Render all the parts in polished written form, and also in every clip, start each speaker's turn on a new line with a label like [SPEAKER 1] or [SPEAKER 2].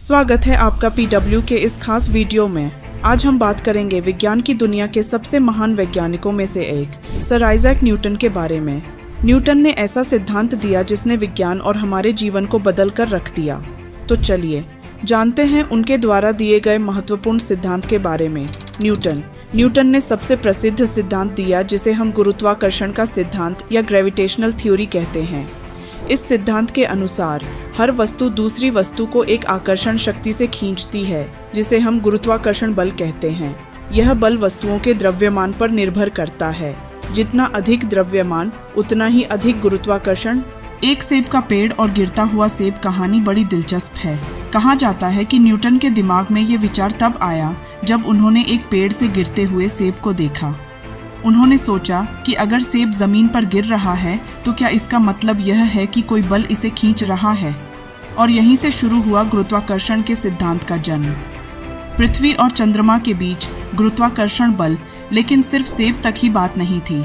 [SPEAKER 1] स्वागत है आपका PW के इस खास वीडियो में। आज हम बात करेंगे विज्ञान की दुनिया के सबसे महान वैज्ञानिकों में से एक सर आइजैक न्यूटन के बारे में। न्यूटन ने ऐसा सिद्धांत दिया जिसने विज्ञान और हमारे जीवन को बदल कर रख दिया। तो चलिए जानते हैं उनके द्वारा दिए गए महत्वपूर्ण सिद्धांत के बारे में। न्यूटन ने सबसे प्रसिद्ध सिद्धांत दिया जिसे हम गुरुत्वाकर्षण का सिद्धांत या ग्रेविटेशनल थ्योरी कहते हैं। इस सिद्धांत के अनुसार हर वस्तु दूसरी वस्तु को एक आकर्षण शक्ति से खींचती है जिसे हम गुरुत्वाकर्षण बल कहते हैं। यह बल वस्तुओं के द्रव्यमान पर निर्भर करता है। जितना अधिक द्रव्यमान उतना ही अधिक गुरुत्वाकर्षण। एक सेब का पेड़ और गिरता हुआ सेब कहानी बड़ी दिलचस्प है। कहा जाता है कि न्यूटन के दिमाग में ये विचार तब आया जब उन्होंने एक पेड़ से गिरते हुए सेब को देखा। उन्होंने सोचा कि अगर सेब जमीन पर गिर रहा है तो क्या इसका मतलब यह है कि कोई बल इसे खींच रहा है। और यहीं से शुरू हुआ गुरुत्वाकर्षण के सिद्धांत का जन्म। पृथ्वी और चंद्रमा के बीच गुरुत्वाकर्षण बल, लेकिन सिर्फ सेब तक ही बात नहीं थी।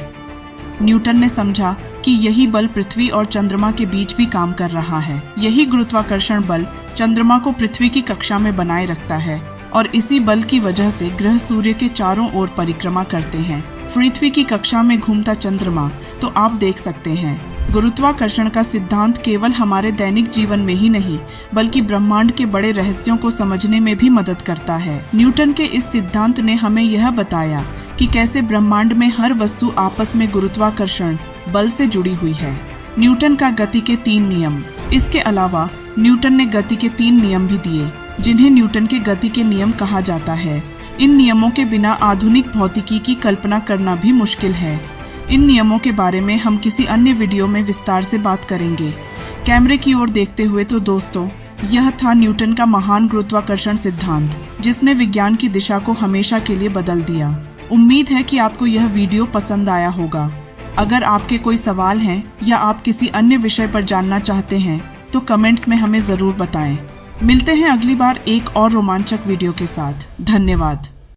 [SPEAKER 1] न्यूटन ने समझा कि यही बल पृथ्वी और चंद्रमा के बीच भी काम कर रहा है। यही गुरुत्वाकर्षण बल चंद्रमा को पृथ्वी की कक्षा में बनाए रखता है और इसी बल की वजह से ग्रह सूर्य के चारों ओर परिक्रमा करते हैं। पृथ्वी की कक्षा में घूमता चंद्रमा तो आप देख सकते हैं। गुरुत्वाकर्षण का सिद्धांत केवल हमारे दैनिक जीवन में ही नहीं बल्कि ब्रह्मांड के बड़े रहस्यों को समझने में भी मदद करता है। न्यूटन के इस सिद्धांत ने हमें यह बताया कि कैसे ब्रह्मांड में हर वस्तु आपस में गुरुत्वाकर्षण बल से जुड़ी हुई है। न्यूटन का गति के 3 नियम। इसके अलावा न्यूटन ने गति के 3 नियम भी दिए जिन्हें न्यूटन के गति के नियम कहा जाता है। इन नियमों के बिना आधुनिक भौतिकी की कल्पना करना भी मुश्किल है। इन नियमों के बारे में हम किसी अन्य वीडियो में विस्तार से बात करेंगे। कैमरे की ओर देखते हुए तो दोस्तों, यह था न्यूटन का महान गुरुत्वाकर्षण सिद्धांत जिसने विज्ञान की दिशा को हमेशा के लिए बदल दिया। उम्मीद है कि आपको यह वीडियो पसंद आया होगा। अगर आपके कोई सवाल हैं या आप किसी अन्य विषय पर जानना चाहते हैं तो कमेंट्स में हमें ज़रूर बताएं। मिलते हैं अगली बार एक और रोमांचक वीडियो के साथ। धन्यवाद।